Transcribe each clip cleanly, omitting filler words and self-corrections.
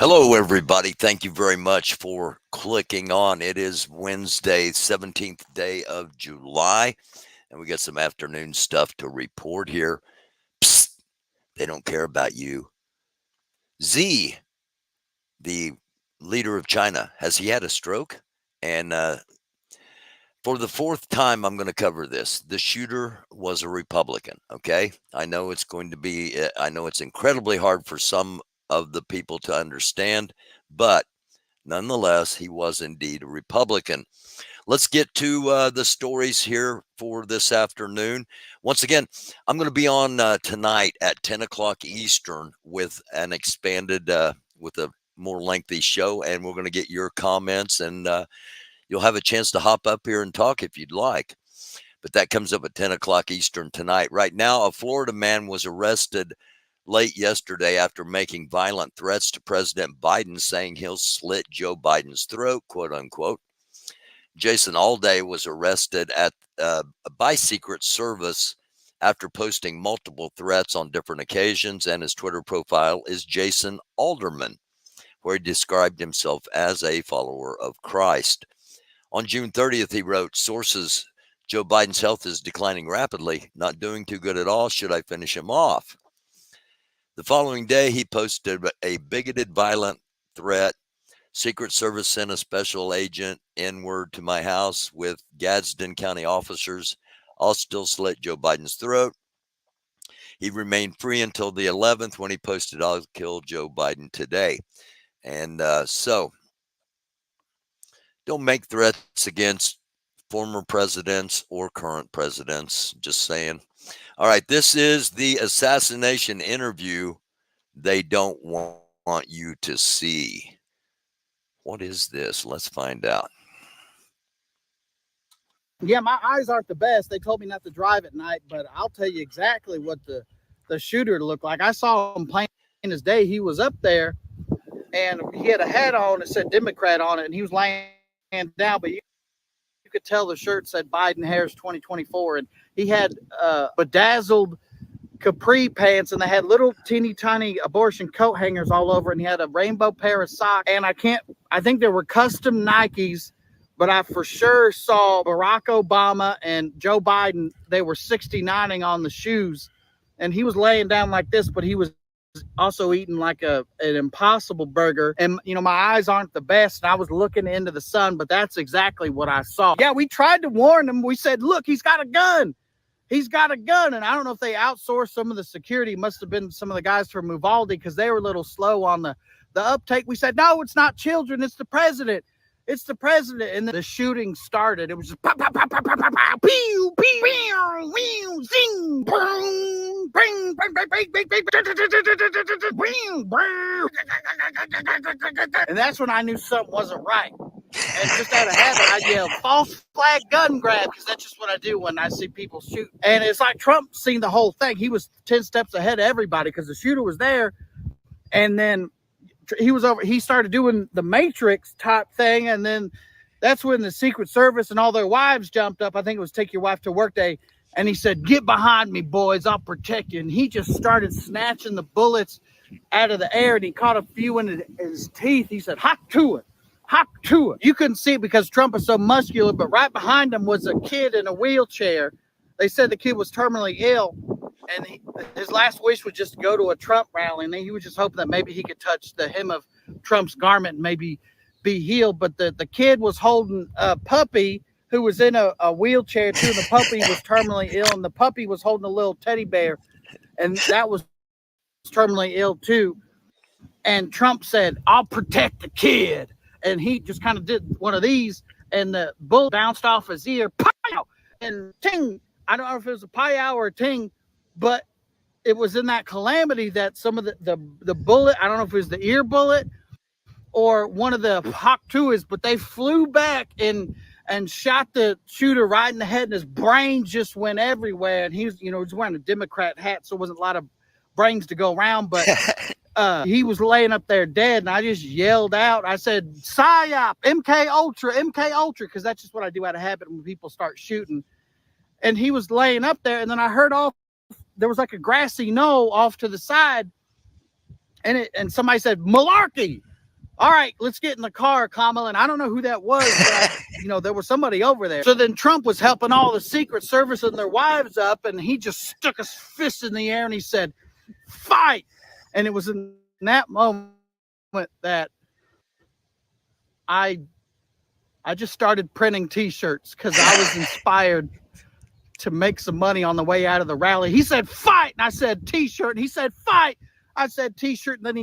Hello, everybody. Thank you very much for clicking on. It is Wednesday, 17th day of July, and we got some afternoon stuff to report here. Psst, they don't care about you. Z, the leader of China, has he had a stroke? And for the fourth time, I'm going to cover this. The shooter was a Republican, okay? I know it's incredibly hard for some of the people to understand, but nonetheless, he was indeed a Republican. Let's get to the stories here for this afternoon. Once again, I'm going to be on tonight at 10 o'clock Eastern with an expanded, with a more lengthy show, and we're going to get your comments, and you'll have a chance to hop up here and talk if you'd like. But that comes up at 10 o'clock Eastern tonight. Right now, a Florida man was arrested late yesterday after making violent threats to President Biden, saying he'll slit Joe Biden's throat, quote unquote. Jason Alday was arrested by Secret Service after posting multiple threats on different occasions, and his Twitter profile is Jason Alderman, where he described himself as a follower of Christ. On June 30th, he wrote, sources, Joe Biden's health is declining rapidly, not doing too good at all. Should I finish him off? The following day, he posted a bigoted, violent threat. Secret Service sent a special agent inward to my house with Gadsden County officers. I'll still slit Joe Biden's throat. He remained free until the 11th when he posted, I'll kill Joe Biden today. And so don't make threats against former presidents or current presidents. Just saying. All right, this is the assassination interview they don't want you to see. What is this? Let's find out. Yeah, my eyes aren't the best. They told me not to drive at night, but I'll tell you exactly what the shooter looked like. I saw him plain as day. He was up there, and he had a hat on that said Democrat on it, and he was laying down, but you could tell the shirt said Biden Harris 2024, and he had bedazzled capri pants, and they had little teeny tiny abortion coat hangers all over, and he had a rainbow pair of socks, and I think there were custom Nikes, but I for sure saw Barack Obama and Joe Biden. They were 69ing on the shoes, and he was laying down like this, but he was also eating like an Impossible burger. And my eyes aren't the best, and I was looking into the sun, but that's exactly what I saw. Yeah, we tried to warn him. We said, look, he's got a gun. He's got a gun. And I don't know if they outsourced some of the security. It must have been some of the guys from Uvalde, because they were a little slow on the uptake. We said, no, it's not children, it's the president. It's the president. And then the shooting started. It was just pow, pow, pow, pow, pow, pow, pow, pew, pew, pew, pew, zing, boom, bing, bing, bing, bing, bing, bing, bing, bing. And that's when I knew something wasn't right. And just out of habit, I yelled, false flag gun grab, because that's just what I do when I see people shoot. And it's like Trump seen the whole thing. He was 10 steps ahead of everybody, because the shooter was there. And then he started doing the Matrix type thing, and then that's when the Secret Service and all their wives jumped up. I think it was Take Your Wife to Work Day, and he said, get behind me, boys, I'll protect you. And he just started snatching the bullets out of the air, and he caught a few in his teeth. He said, hop to it. You couldn't see it because Trump is so muscular, but right behind him was a kid in a wheelchair. They said the kid was terminally ill, and his last wish was just to go to a Trump rally, and he was just hoping that maybe he could touch the hem of Trump's garment and maybe be healed. But the kid was holding a puppy who was in a wheelchair too, and the puppy was terminally ill, and the puppy was holding a little teddy bear, and that was terminally ill too. And Trump said, I'll protect the kid. And he just kind of did one of these, and the bullet bounced off his ear, pow, and ting. I don't know if it was a pow or a ting, but it was in that calamity that some of the bullet, I don't know if it was the ear bullet or one of the Hawk 2s, but they flew back and shot the shooter right in the head, and his brain just went everywhere. And he was, he's wearing a Democrat hat, so it wasn't a lot of brains to go around, but he was laying up there dead, and I just yelled out. I said, PSYOP, MK Ultra, because that's just what I do out of habit when people start shooting. And he was laying up there, and then I heard there was like a grassy knoll off to the side, and somebody said, malarkey. all right, let's get in the car, Kamala. And I don't know who that was, but there was somebody over there. So then Trump was helping all the Secret Service and their wives up, and he just stuck his fist in the air and he said, fight. And it was in that moment that I just started printing T-shirts because I was inspired to make some money on the way out of the rally. He said, fight. And I said, T-shirt. And he said, fight. I said, T-shirt. And then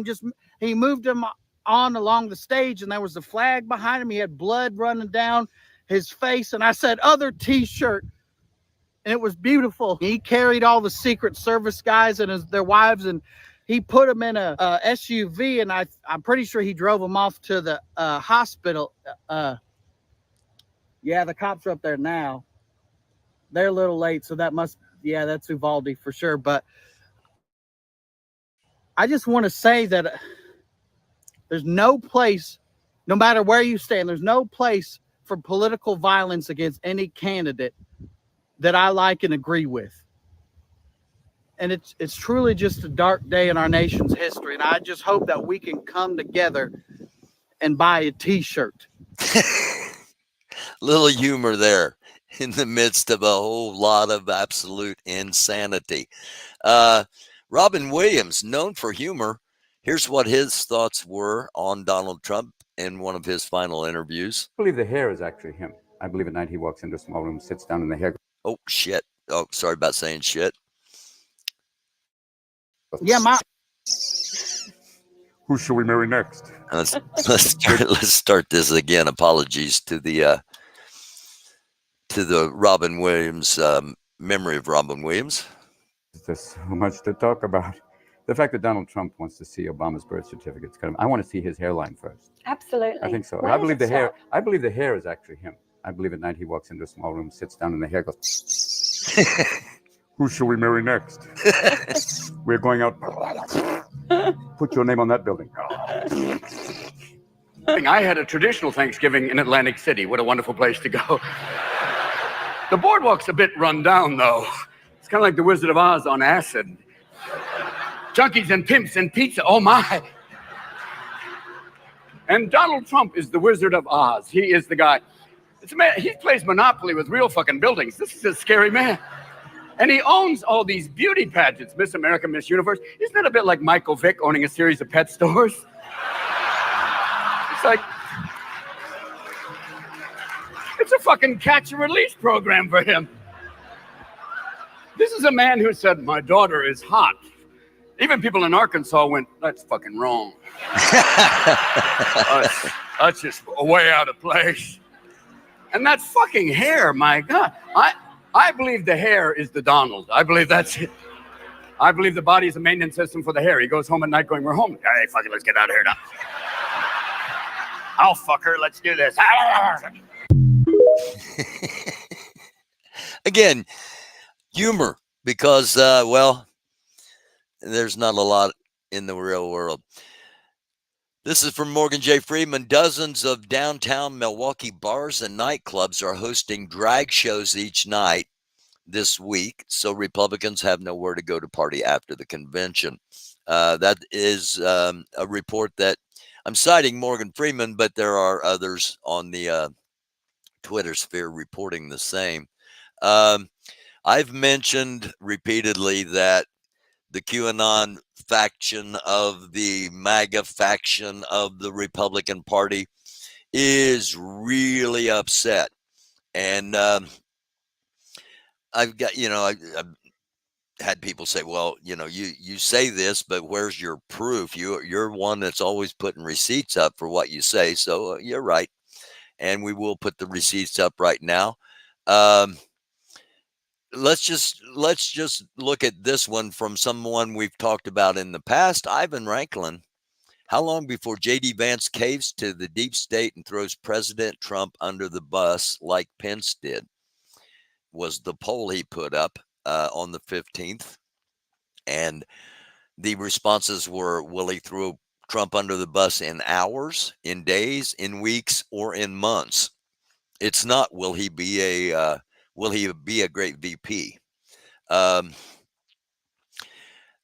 he moved him on along the stage, and there was a flag behind him. He had blood running down his face. And I said, other T-shirt. And it was beautiful. He carried all the Secret Service guys and their wives, and he put them in a SUV, and I'm pretty sure he drove them off to the hospital. Yeah, the cops are up there now. They're a little late, so that's Uvalde for sure. But I just want to say that there's no place, no matter where you stand, there's no place for political violence against any candidate that I like and agree with. And it's truly just a dark day in our nation's history. And I just hope that we can come together and buy a T-shirt. Little humor there in the midst of a whole lot of absolute insanity. Robin Williams, known for humor, here's what his thoughts were on Donald Trump in one of his final interviews. I believe the hair is actually him. I believe at night he walks into a small room, sits down, and the hair. Oh, shit. Oh, sorry about saying shit. Yeah, Who shall we marry next? Let's start this again. Apologies to the Robin Williams memory of Robin Williams. There's so much to talk about. The fact that Donald Trump wants to see Obama's birth certificate. I want to see his hairline first. Absolutely. I think so. I believe the hair. I believe the hair is actually him. I believe at night he walks into a small room, sits down, and the hair goes. Who shall we marry next? We're going out. Put your name on that building. I had a traditional Thanksgiving in Atlantic City. What a wonderful place to go. The boardwalk's a bit run down, though. It's kind of like the Wizard of Oz on acid. Junkies and pimps and pizza. Oh, my. And Donald Trump is the Wizard of Oz. He is the guy. It's a man. He plays Monopoly with real fucking buildings. This is a scary man. And he owns all these beauty pageants, Miss America, Miss Universe. Isn't that a bit like Michael Vick owning a series of pet stores? It's like, it's a fucking catch and release program for him. This is a man who said, my daughter is hot. Even people in Arkansas went, that's fucking wrong. That's just way out of place. And that fucking hair, my God. I believe the hair is the Donald. I believe that's it. I believe the body is a maintenance system for the hair. He goes home at night going, we're home. Hey, fuck it, let's get out of here now. I'll fuck her, let's do this. Again, humor, because, there's not a lot in the real world. This is from Morgan J. Freeman. Dozens of downtown Milwaukee bars and nightclubs are hosting drag shows each night this week, so Republicans have nowhere to go to party after the convention. That is a report that I'm citing Morgan Freeman, but there are others on the Twitter sphere reporting the same. I've mentioned repeatedly that the QAnon faction of the MAGA faction of the Republican Party is really upset. And I've got, I've had people say, well, you say this, but where's your proof? You're one that's always putting receipts up for what you say. So you're right. And we will put the receipts up right now. Let's just look at this one from someone we've talked about in the past, Ivan Ranklin. How long before J.D. Vance caves to the deep state and throws President Trump under the bus like Pence did? Was the poll he put up on the 15th. And the responses were, will he throw Trump under the bus in hours, in days, in weeks, or in months? It's not, will he be a great VP?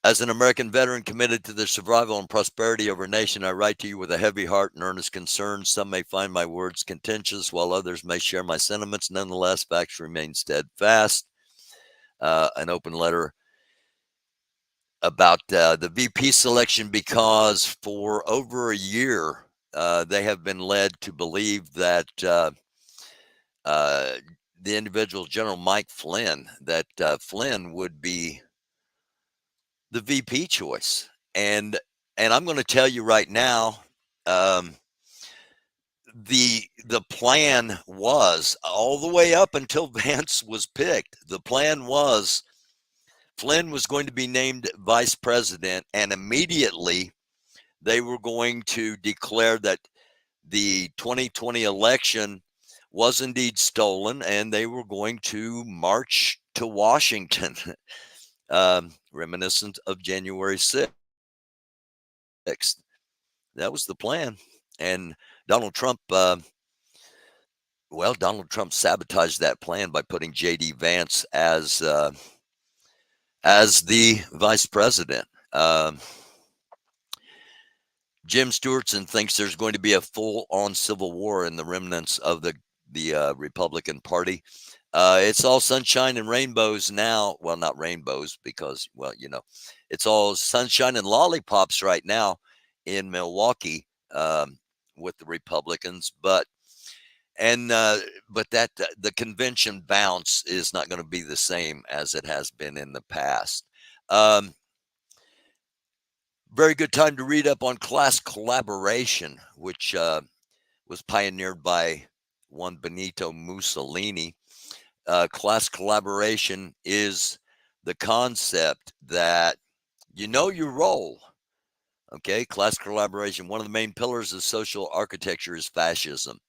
As an American veteran committed to the survival and prosperity of our nation, I write to you with a heavy heart and earnest concern. Some may find my words contentious, while others may share my sentiments. Nonetheless, facts remain steadfast. An open letter about the VP selection, because for over a year, they have been led to believe that the individual, General Mike Flynn, that Flynn would be the VP choice. And I'm going to tell you right now, the plan was all the way up until Vance was picked. The plan was Flynn was going to be named vice president, and immediately they were going to declare that the 2020 election was indeed stolen, and they were going to march to Washington, reminiscent of January 6th. That was the plan. And Donald Trump, Donald Trump sabotaged that plan by putting J.D. Vance as the vice president. Jim Stewartson thinks there's going to be a full-on civil war in the remnants of the Republican Party. It's all sunshine and rainbows now. Well, not rainbows because, it's all sunshine and lollipops right now in Milwaukee with the Republicans. But that the convention bounce is not going to be the same as it has been in the past. Very good time to read up on class collaboration, which was pioneered by one Benito Mussolini. Class collaboration is the concept that you know your role. Okay, class collaboration. One of the main pillars of social architecture is fascism.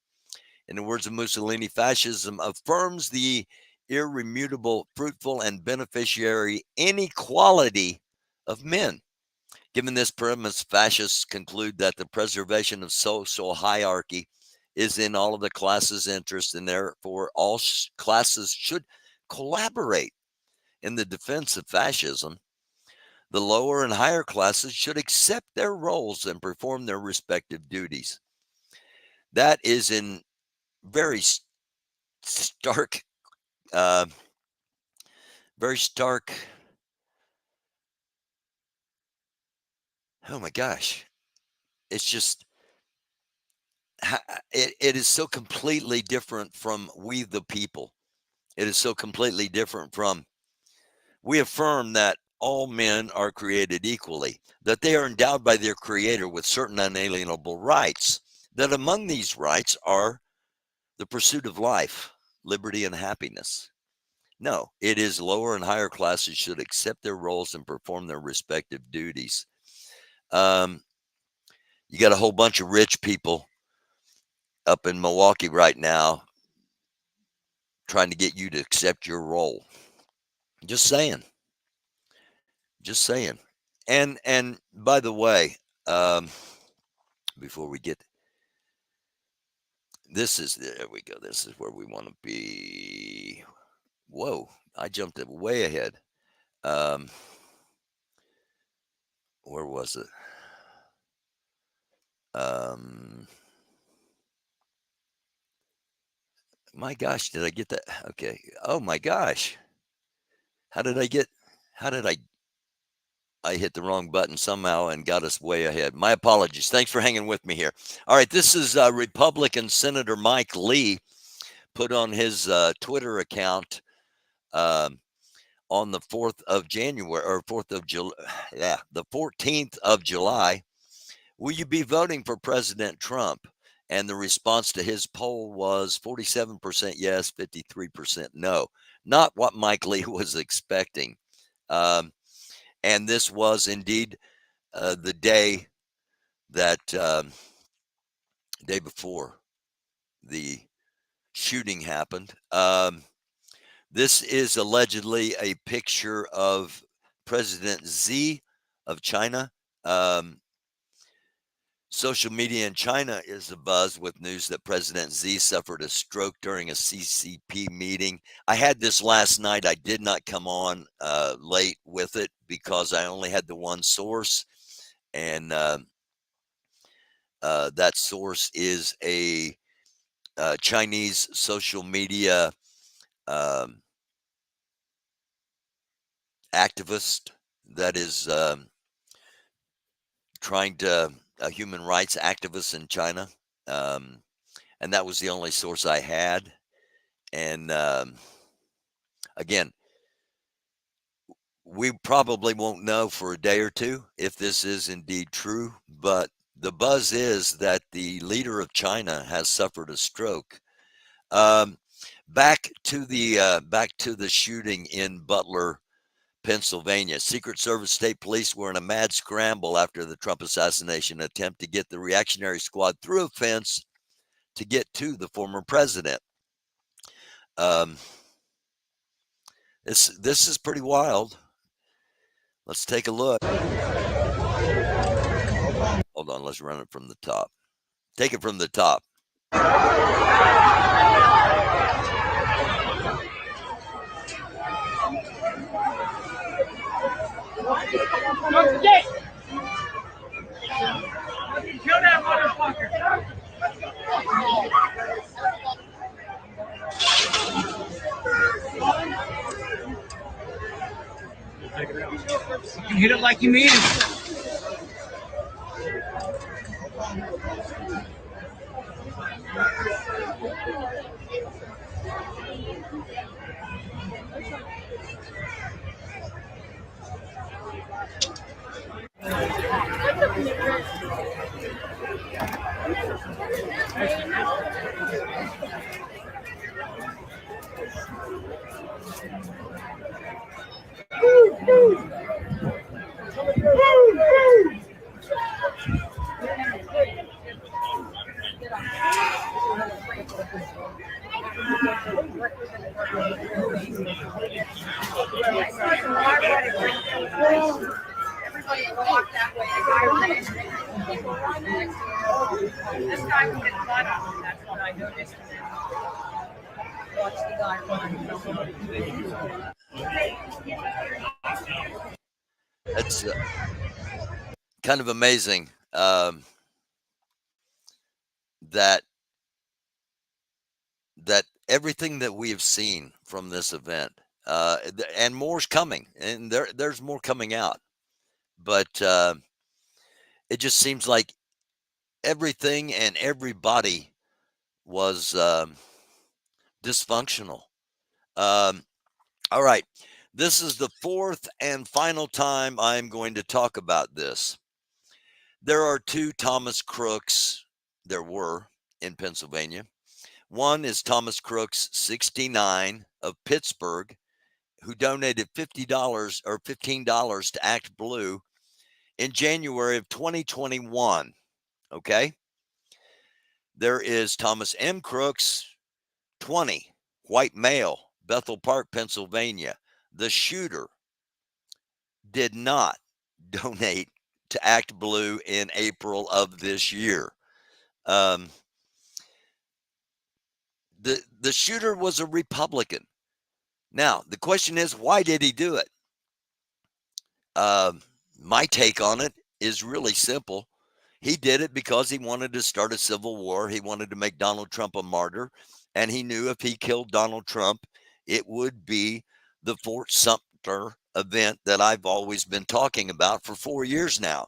In the words of Mussolini, fascism affirms the irremutable, fruitful, and beneficiary inequality of men. Given this premise, fascists conclude that the preservation of social hierarchy is in all of the classes' interest, and therefore all classes should collaborate in the defense of fascism. The lower and higher classes should accept their roles and perform their respective duties. That is in very stark, oh my gosh. It's just, it is so completely different from we the people. It is so completely different from, we affirm that all men are created equally, that they are endowed by their creator with certain unalienable rights, that among these rights are the pursuit of life, liberty, and happiness. No, it is lower and higher classes should accept their roles and perform their respective duties. You got a whole bunch of rich people up in Milwaukee right now trying to get you to accept your role. Just saying. Just saying. And by the way, before we get, there we go. This is where we want to be. Whoa, I jumped it way ahead. Where was it? My gosh, did I get that? Okay. Oh my gosh. How did I hit the wrong button somehow and got us way ahead. My apologies. Thanks for hanging with me here. All right. This is Republican Senator Mike Lee put on his Twitter account on the 4th of January or 4th of July. Yeah, the 14th of July. Will you be voting for President Trump? And the response to his poll was 47% yes, 53% no. Not what Mike Lee was expecting. And this was indeed the day day before the shooting happened. This is allegedly a picture of President Xi of China. Social media in China is abuzz with news that President Xi suffered a stroke during a CCP meeting. I had this last night. I did not come on late with it because I only had the one source, and that source is a Chinese social media activist that is trying to a human rights activist in China, and that was the only source I had. And again, we probably won't know for a day or two if this is indeed true, but the buzz is that the leader of China has suffered a stroke. Back to the shooting in Butler, Pennsylvania. Secret Service state police were in a mad scramble after the Trump assassination attempt to get the reactionary squad through a fence to get to the former president. This is pretty wild. Let's take a look. Hold on, let's run it from the top. Take it from the top. Kill that motherfucker. You hit it like you mean it. Everybody walk that way. This guy can get blood on him. That's what I noticed. Watch the guy run. That's kind of amazing that everything that we have seen from this event, and more's coming, and there's more coming out, but it just seems like everything and everybody was dysfunctional. All right. This is the fourth and final time I'm going to talk about this. There are two Thomas Crooks, there were, in Pennsylvania. One is Thomas Crooks, 69, of Pittsburgh, who donated $50 or $15 to Act Blue in January of 2021. Okay. There is Thomas M. Crooks, 20, white male, Bethel Park, Pennsylvania. The shooter did not donate to Act Blue in April of this year. The shooter was a Republican. Now, the question is, why did he do it? My take on it is really simple. He did it because he wanted to start a civil war. He wanted to make Donald Trump a martyr. And he knew if he killed Donald Trump, it would be the Fort Sumter event that I've always been talking about for 4 years now.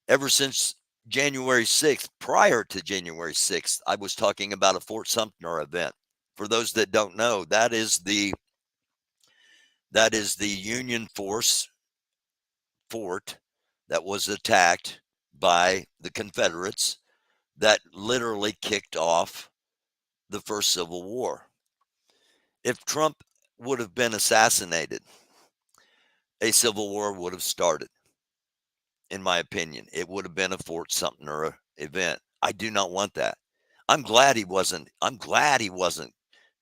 Ever since January 6th, prior to January 6th, I was talking about a Fort Sumter event. For those that don't know, that is the Union force fort that was attacked by the Confederates that literally kicked off the first Civil War. If Trump would have been assassinated, a civil war would have started. In my opinion, it would have been a Fort Sumter event. I do not want that. I'm glad he wasn't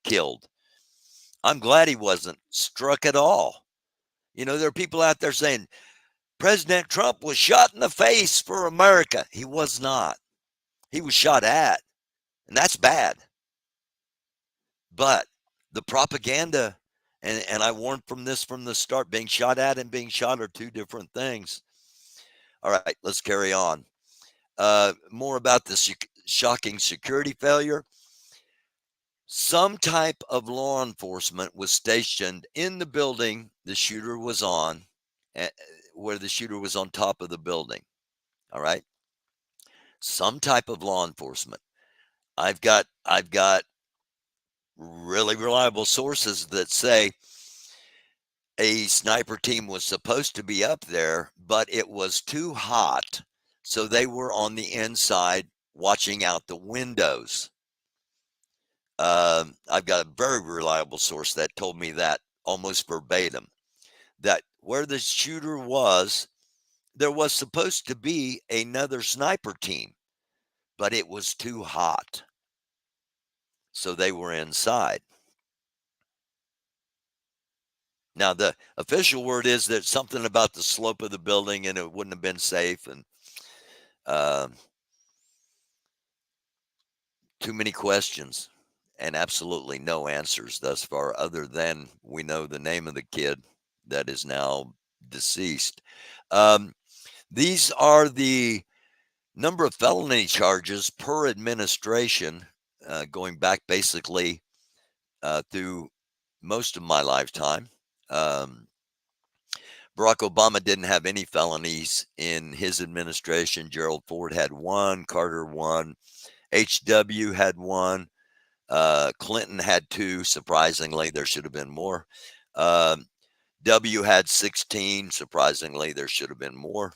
killed. I'm glad he wasn't struck at all. You know, there are people out there saying President Trump was shot in the face for America. He was not. He was shot at, and that's bad. But the propaganda, and I warned from this from the start, being shot at and being shot are two different things. All right, let's carry on. More about the shocking security failure. Some type of law enforcement was stationed in the building the shooter was on, where the shooter was on top of the building. All right. Some type of law enforcement. I've got really reliable sources that say a sniper team was supposed to be up there, but it was too hot. So they were on the inside watching out the windows. I've got a very reliable source that told me that almost verbatim, that where the shooter was, there was supposed to be another sniper team, but it was too hot. So they were inside. Now, the official word is that something about the slope of the building and it wouldn't have been safe, and too many questions and absolutely no answers thus far, other than we know the name of the kid that is now deceased. These are the number of felony charges per administration, going back basically through most of my lifetime. Barack Obama didn't have any felonies in his administration. Gerald Ford had one, Carter one, HW had one, Clinton had two. Surprisingly, there should have been more. W had 16. Surprisingly, there should have been more.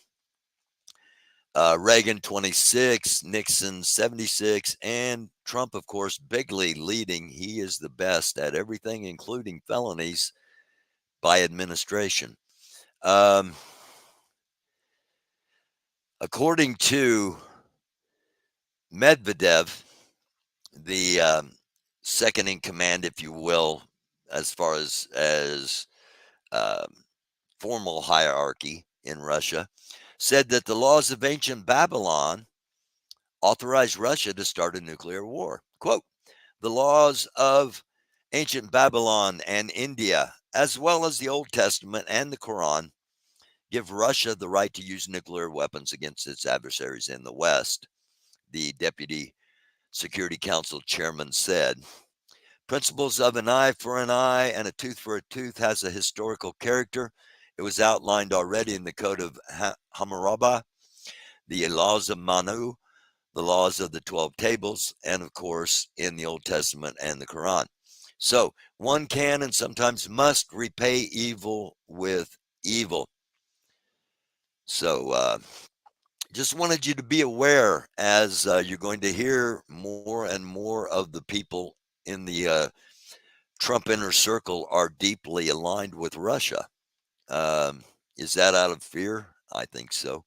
Reagan 26, Nixon 76, and Trump, of course, bigly leading. He is the best at everything, including felonies by administration. According to Medvedev, the second in command, if you will, as far as formal hierarchy in Russia, said that the laws of ancient Babylon authorized Russia to start a nuclear war. Quote, the laws of ancient Babylon and India, as well as the Old Testament and the Quran, give Russia the right to use nuclear weapons against its adversaries in the West, the Deputy Security Council chairman said. Principles of an eye for an eye and a tooth for a tooth has a historical character. It was outlined already in the Code of Hammurabi, the laws of Manu, the laws of the 12 tables, and of course in the Old Testament and the Quran. So one can and sometimes must repay evil with evil. So just wanted you to be aware, as you're going to hear more and more of the people in the Trump inner circle are deeply aligned with Russia. Is that out of fear? I think so.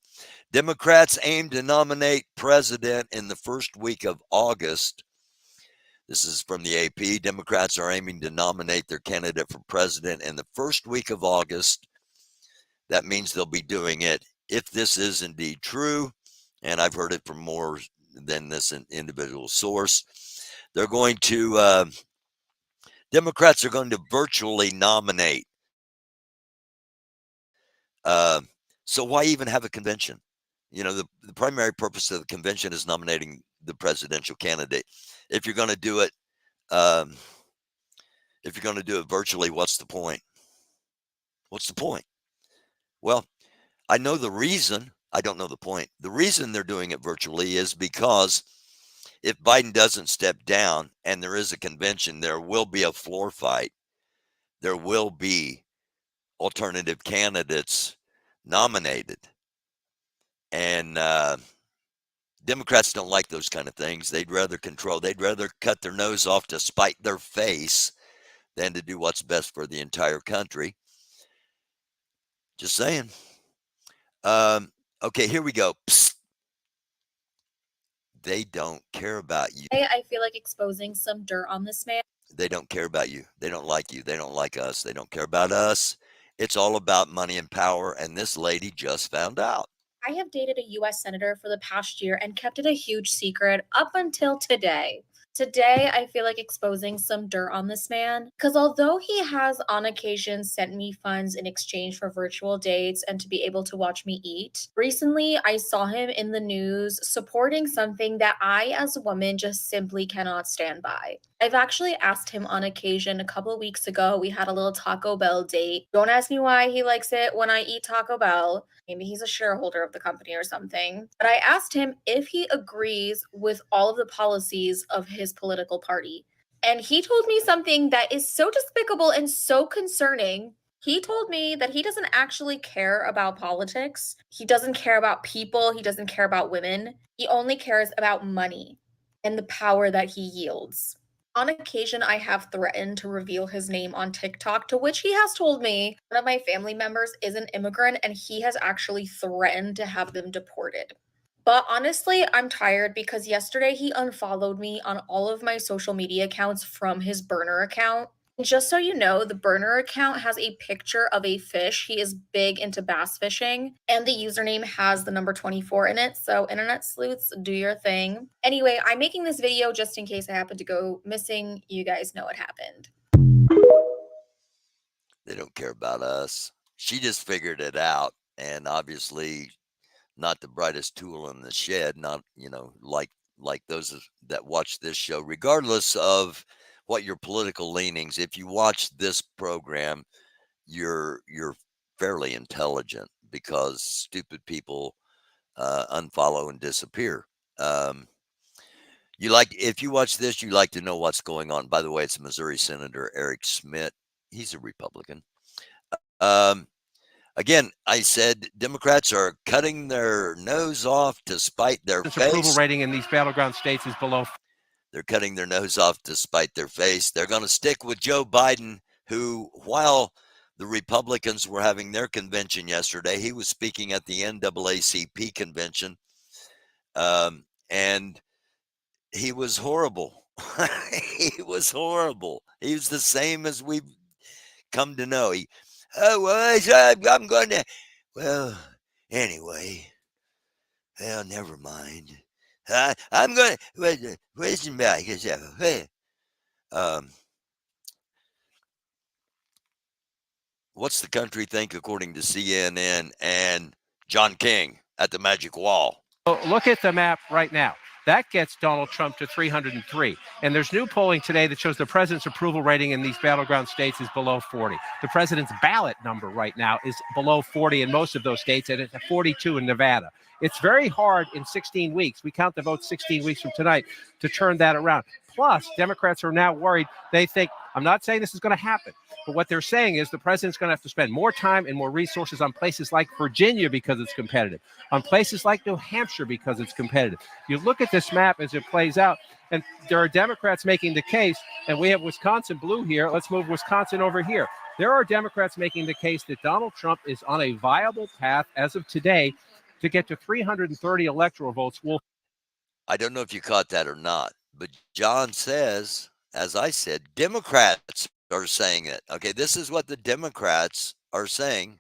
Democrats aim to nominate president in the first week of August. This is from the AP. Democrats are aiming to nominate their candidate for president in the first week of August. That means they'll be doing it, if this is indeed true, and I've heard it from more than this individual source. They're going to, Democrats are going to virtually nominate. So why even have a convention? You know, the primary purpose of the convention is nominating the presidential candidate. If you're going to do it, virtually, what's the point? What's the point? Well, I know the reason. I don't know the point. The reason they're doing it virtually is because if Biden doesn't step down and there is a convention, there will be a floor fight. There will be alternative candidates nominated. And Democrats don't like those kind of things. They'd rather control. They'd rather cut their nose off to spite their face than to do what's best for the entire country. Just saying. Okay, here we go. Psst. They don't care about you. I feel like exposing some dirt on this man. They don't care about you. They don't like you. They don't like us. They don't care about us. It's all about money and power, and this lady just found out. I have dated a US senator for the past year and kept it a huge secret up until today. Today, I feel like exposing some dirt on this man because although he has on occasion sent me funds in exchange for virtual dates and to be able to watch me eat, recently I saw him in the news supporting something that I, as a woman, just simply cannot stand by. I've actually asked him on occasion a couple of weeks ago. We had a little Taco Bell date. Don't ask me why he likes it when I eat Taco Bell. Maybe he's a shareholder of the company or something. But I asked him if he agrees with all of the policies of his political party. And he told me something that is so despicable and so concerning. He told me that he doesn't actually care about politics. He doesn't care about people. He doesn't care about women. He only cares about money and the power that he yields. On occasion, I have threatened to reveal his name on TikTok, to which he has told me one of my family members is an immigrant and he has actually threatened to have them deported. But honestly, I'm tired because yesterday he unfollowed me on all of my social media accounts from his burner account. And just so you know, the burner account has a picture of a fish. He is big into bass fishing, and the username has the number 24 in it. So, internet sleuths, do your thing. Anyway, I'm making this video just in case I happen to go missing. You guys know what happened. They don't care about us. She just figured it out, and obviously not the brightest tool in the shed, not, like those that watch this show, regardless of what your political leanings. If you watch this program, you're fairly intelligent because stupid people unfollow and disappear. If you watch this, you like to know what's going on. By the way, it's Missouri Senator Eric Schmidt. He's a Republican. Again, I said Democrats are cutting their nose off to spite their face. Approval rating in these battleground states is below. They're cutting their nose off to spite their face. They're going to stick with Joe Biden, who, while the Republicans were having their convention yesterday, he was speaking at the NAACP convention, and he was horrible. He was horrible. He was the same as we've come to know. I'm going to, anyway, never mind. I'm going to, listen back. What's the country think according to CNN and John King at the Magic Wall? Look at the map right now. That gets Donald Trump to 303. And there's new polling today that shows the president's approval rating in these battleground states is below 40. The president's ballot number right now is below 40 in most of those states, and it's at 42 in Nevada. It's very hard in 16 weeks. We count the votes 16 weeks from tonight to turn that around. Plus, Democrats are now worried. They think, I'm not saying this is going to happen, but what they're saying is the president's going to have to spend more time and more resources on places like Virginia because it's competitive, on places like New Hampshire because it's competitive. You look at this map as it plays out, and there are Democrats making the case, and we have Wisconsin blue here. Let's move Wisconsin over here. There are Democrats making the case that Donald Trump is on a viable path as of today to get to 330 electoral votes. I don't know if you caught that or not, but John says, as I said, Democrats are saying it. Okay, this is what the Democrats are saying.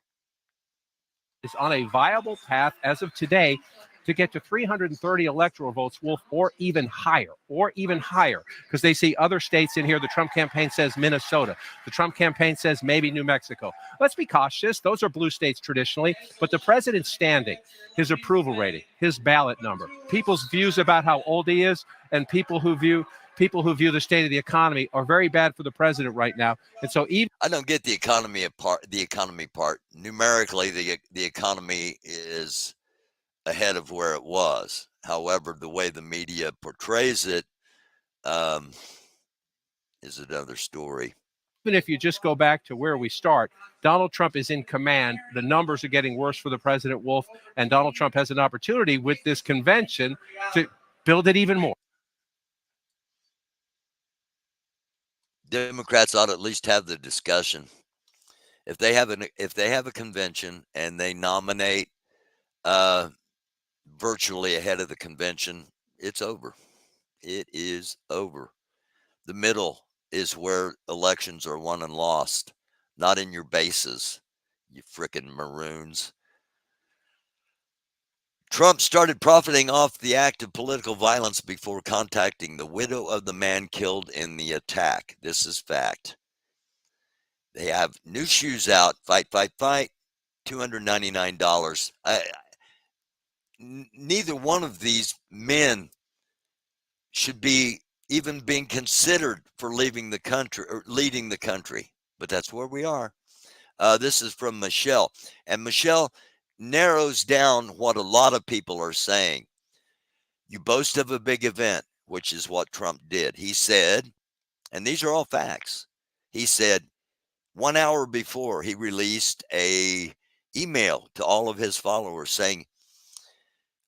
Is on a viable path as of today to get to 330 electoral votes, Wolf, or even higher, because they see other states in here. The Trump campaign says Minnesota. The Trump campaign says maybe New Mexico. Let's be cautious. Those are blue states traditionally, but the president's standing, his approval rating, his ballot number, people's views about how old he is, and people who view the state of the economy are very bad for the president right now. And so even I don't get the economy part. Numerically, the economy is ahead of where it was. However, the way the media portrays it is another story. Even if you just go back to where we start, Donald Trump is in command. The numbers are getting worse for the president, Wolf, and Donald Trump has an opportunity with this convention to build it even more. Democrats ought to at least have the discussion. If they have a convention and they nominate virtually ahead of the convention, it's over. It is over. The middle is where elections are won and lost, not in your bases. you frickin' maroons. Trump started profiting off the act of political violence before contacting the widow of the man killed in the attack. This is fact. They have new shoes out. Fight, fight, fight. $299. Neither one of these men should be even being considered for leaving the country or leading the country. But that's where we are. This is from Michelle. And Michelle narrows down what a lot of people are saying. You boast of a big event, which is what Trump did. He said, and these are all facts. He said 1 hour before he released a email to all of his followers saying,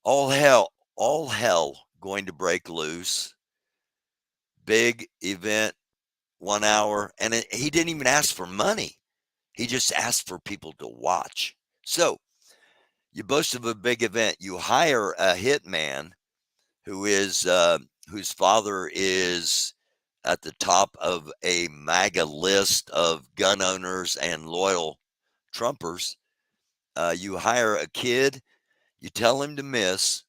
all hell going to break loose. Big event, 1 hour. And he didn't even ask for money. He just asked for people to watch. So you boast of a big event. You hire a hitman who is whose father is at the top of a MAGA list of gun owners and loyal Trumpers. You hire a kid. You tell him to miss.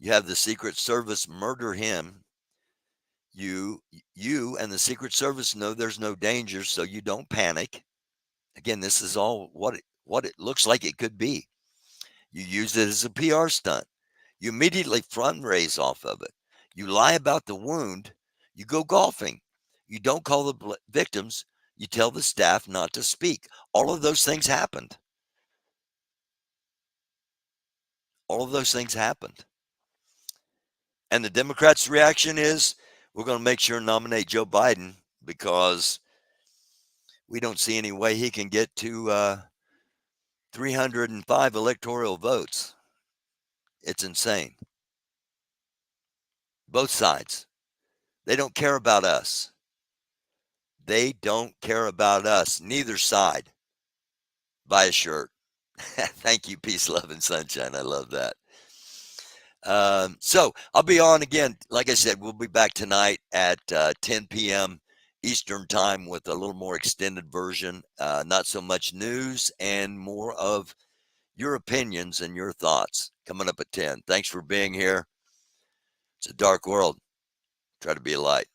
You have the Secret Service murder him. You and the Secret Service know there's no danger, so you don't panic. Again, this is all what it looks like it could be. You use it as a PR stunt. You immediately fundraise off of it. You lie about the wound. You go golfing. You don't call the victims. You tell the staff not to speak. All of those things happened. All of those things happened. And the Democrats' reaction is, we're going to make sure and nominate Joe Biden because we don't see any way he can get to 305 electoral votes. It's insane. Both sides. They don't care about us. They don't care about us. Neither side. Buy a shirt. Thank you. Peace, love, and sunshine. I love that. So I'll be on again. Like I said, we'll be back tonight at 10 p.m. Eastern time with a little more extended version. Not so much news and more of your opinions and your thoughts coming up at 10. Thanks for being here. It's a dark world. Try to be a light.